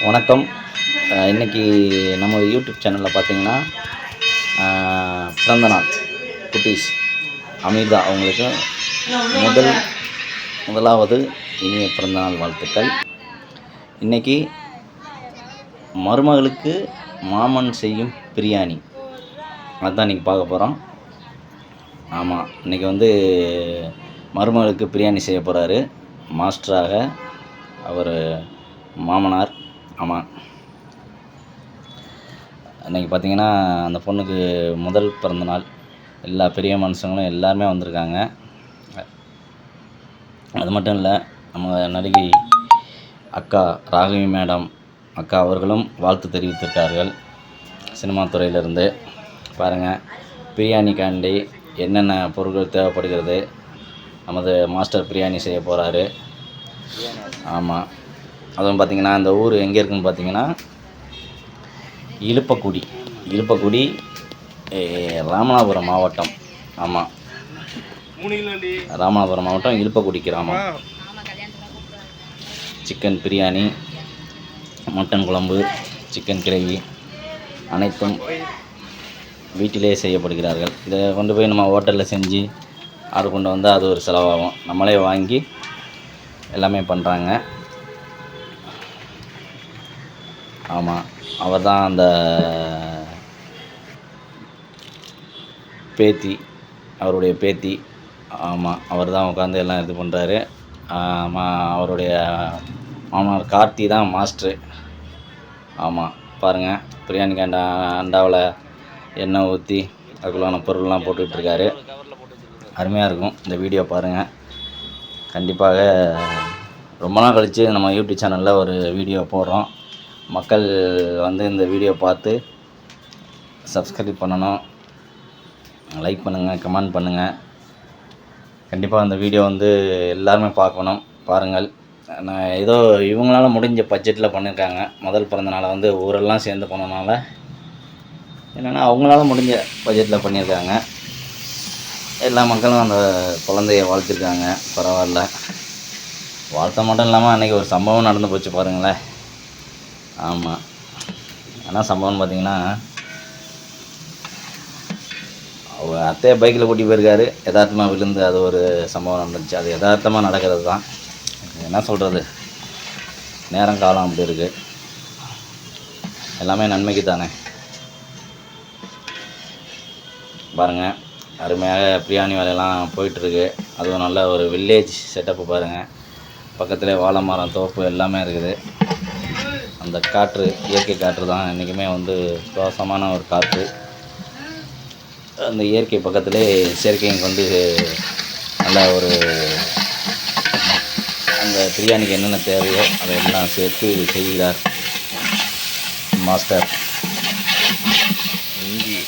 வணக்கம். இன்றைக்கி நம்ம யூடியூப் சேனலில் பார்த்திங்கன்னா பிறந்தநாள் குட்டீஸ் அமிர்தா அவங்களுக்கு முதலாவது இனிய பிறந்தநாள் வாழ்த்துக்கள். இன்றைக்கி மருமகளுக்கு மாமன் செய்யும் பிரியாணி அதுதான் இன்றைக்கி பார்க்க போகிறோம். ஆமாம், இன்றைக்கி மருமகளுக்கு பிரியாணி செய்ய போகிறாரு மாஸ்டராக அவர் மாமனார். ஆமாம், இன்றைக்கி பார்த்திங்கன்னா அந்த பொண்ணுக்கு முதல் பிறந்தநாள். எல்லா பெரிய மனுஷங்களும் எல்லாருமே வந்திருக்காங்க. அது மட்டும் இல்லை, நம்ம நடிகை அக்கா ராகவி மேடம் அக்கா அவர்களும் வாழ்த்து தெரிவித்திருக்கார்கள் சினிமா துறையிலிருந்து. பாருங்கள், பிரியாணிக்காண்டி என்னென்ன பொருட்கள் தேவைப்படுகிறது. நமது மாஸ்டர் பிரியாணி செய்ய போகிறாரு. ஆமாம், அதுவும் பார்த்திங்கன்னா இந்த ஊர் எங்கே இருக்குதுன்னு பார்த்திங்கன்னா இலுப்பக்குடி ராமநாதபுரம் மாவட்டம். ஆமாம், ராமநாதபுரம் மாவட்டம் இலுப்பக்குடி கிராமம். சிக்கன் பிரியாணி, மட்டன் குழம்பு, சிக்கன் கிரேவி அனைத்தும் வீட்டிலே செய்யப்படுகிறார்கள். இதை கொண்டு போய் நம்ம ஹோட்டலில் செஞ்சு ஆர்டர் கொண்டு வந்தால் அது ஒரு செலவாகும். நம்மளே வாங்கி எல்லாமே பண்ணுறாங்க. ஆமாம், அவர் தான் அந்த அவருடைய பேத்தி. ஆமாம், அவர் தான் உட்காந்து எல்லாம் இது பண்ணுறாரு. ஆமாம், அவருடைய மாமனார் கார்த்தி தான் மாஸ்டரு. ஆமாம், பாருங்கள், பிரியாணிக்கு அண்டாவில் எண்ணெய் ஊற்றி அதுக்குள்ளான பொருள்லாம் போட்டுக்கிட்டுருக்காரு. அருமையாக இருக்கும். இந்த வீடியோ பாருங்கள். கண்டிப்பாக ரொம்ப நாள் கழித்து நம்ம யூடியூப் சேனலில் ஒரு வீடியோ போடுறோம். மக்கள் இந்த வீடியோ பார்த்து சப்ஸ்கிரைப் பண்ணணும், லைக் பண்ணுங்கள், கமெண்ட் பண்ணுங்கள். கண்டிப்பாக அந்த வீடியோ எல்லாருமே பார்க்கணும். பாருங்கள், நான் ஏதோ இவங்களால முடிஞ்ச பட்ஜெட்டில் பண்ணியிருக்காங்க. முதல் பிறந்தநாளை ஊரெல்லாம் சேர்ந்து போனதுனால என்னென்னா அவங்களால முடிஞ்ச பட்ஜெட்டில் பண்ணியிருக்காங்க. எல்லா மக்களும் அந்த குழந்தைய வாழ்த்திருக்காங்க. பரவாயில்ல, வாழ்த்த மட்டும் இல்லாமல் அன்றைக்கி ஒரு சம்பவம் நடந்து போச்சு பாருங்களேன். ஆமாம், ஆனால் சம்பவம்னு பார்த்திங்கன்னா அவர் அத்தையை பைக்கில் கூட்டி போயிருக்காரு. யதார்த்தமாக விழுந்து அது ஒரு சம்பவம் நடந்துச்சு. அது யதார்த்தமாக நடக்கிறது தான். என்ன சொல்கிறது, நேரம் காலம் அப்படி இருக்குது. எல்லாமே நன்மைக்கு தானே. பாருங்கள், அருமையாக பிரியாணி வேலையெல்லாம் போயிட்டுருக்கு. அதுவும் நல்ல ஒரு வில்லேஜ் செட்டப்பு. பாருங்கள், பக்கத்துலேயே வாழை மரம், தோப்பு எல்லாமே இருக்குது. அந்த காற்று இயற்கை காற்று தான் என்றைக்குமே சுவாசமான ஒரு காற்று. அந்த இயற்கை பக்கத்திலே செயற்கையும் நல்ல ஒரு அந்த பிரியாணிக்கு என்னென்ன தேவையோ அதையெல்லாம் சேர்த்து செய்கிறார் மாஸ்டர். இஞ்சி,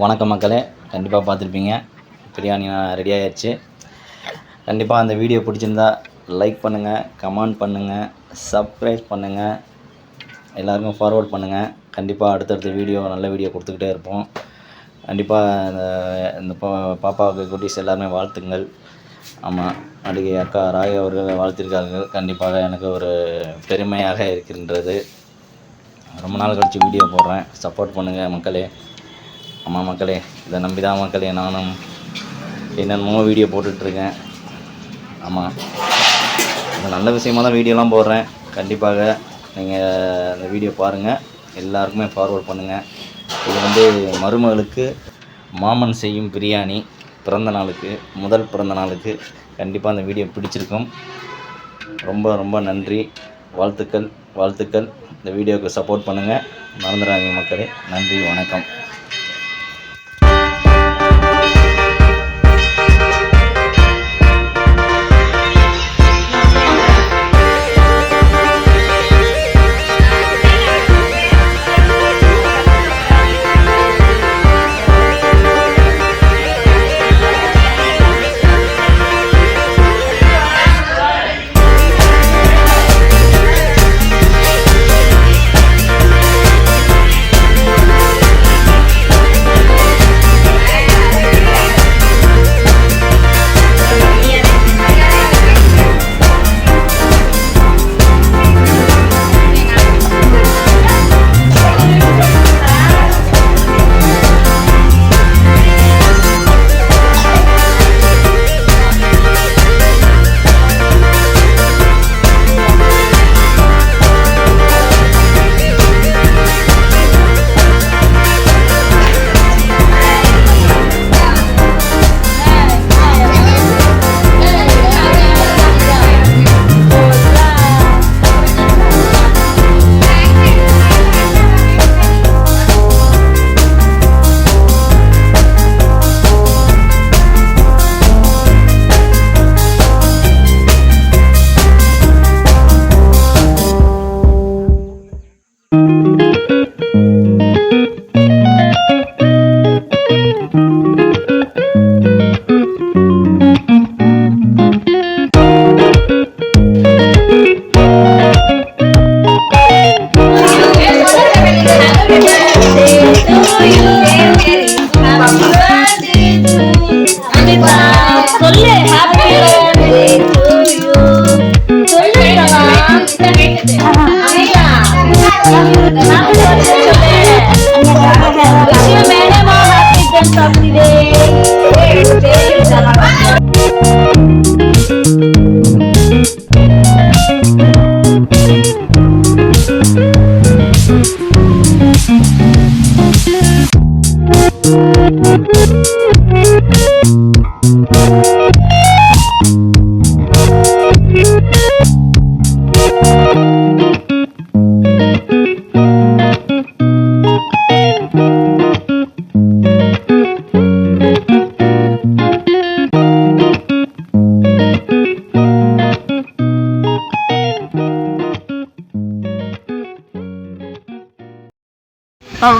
வணக்கம் மக்களே, கண்டிப்பாக பார்த்துருப்பீங்க. பிரியாணி ரெடி ஆகிடுச்சு. கண்டிப்பாக அந்த வீடியோ பிடிச்சிருந்தா லைக் பண்ணுங்கள், கமெண்ட் பண்ணுங்கள், சப்ஸ்கிரைப் பண்ணுங்கள், எல்லாருக்கும் ஃபார்வர்ட் பண்ணுங்கள். கண்டிப்பாக அடுத்தடுத்த வீடியோ நல்ல வீடியோ கொடுத்துக்கிட்டே இருப்போம். கண்டிப்பாக இந்த பாப்பாவுக்கு குட்டீஸ் எல்லாருமே வாழ்த்துங்கள். ஆமாம், நடிகை அக்கா ராய் அவர்கள் வாழ்த்திருக்கார்கள். கண்டிப்பாக எனக்கு ஒரு பெருமையாக இருக்கின்றது. ரொம்ப நாள் கழித்து வீடியோ போடுறேன், சப்போர்ட் பண்ணுங்கள் மக்களே. ஆமாம் மக்களே, இதை நம்பி தான் மக்களே நானும் என்னென்னமோ வீடியோ போட்டுட்ருக்கேன். ஆமாம், இது நல்ல விஷயமாக தான் வீடியோலாம் போடுறேன். கண்டிப்பாக நீங்கள் இந்த வீடியோ பாருங்கள், எல்லாருக்குமே ஃபார்வர்ட் பண்ணுங்கள். இது மருமகளுக்கு மாமன் செய்யும் பிரியாணி பிறந்த நாளுக்கு, முதல் பிறந்த நாளுக்கு. கண்டிப்பாக அந்த வீடியோ பிடிச்சிருக்கும். ரொம்ப ரொம்ப நன்றி, வாழ்த்துக்கள் வாழ்த்துக்கள். இந்த வீடியோவுக்கு சப்போர்ட் பண்ணுங்கள், மறந்துடாதீங்க மக்களே. நன்றி, வணக்கம்.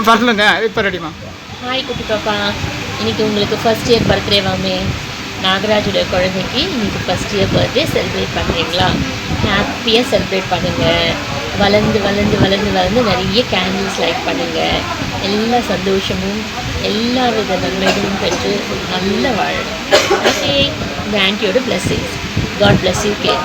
வரலங்க, இப்போ ரெடிமா. ஹாய் குட்டி பாப்பா, இன்னைக்கு உங்களுக்கு ஃபர்ஸ்ட் இயர் பர்த்டே வாமே. நாகராஜோட குழந்தைக்கு இன்னைக்கு ஃபர்ஸ்ட் இயர் பர்த்டே செலிப்ரேட் பண்ணுறீங்களா? ஹாப்பியாக செலிப்ரேட் பண்ணுங்கள். வளர்ந்து வளர்ந்து வளர்ந்து வளர்ந்து நிறைய கேண்டில்ஸ் லைட் பண்ணுங்கள். எல்லா சந்தோஷமும் எல்லா வித நன்மைகளும் பெற்று நல்ல வாழணும். ஓகே, இந்த ஆண்டியோட blessings. God bless you K.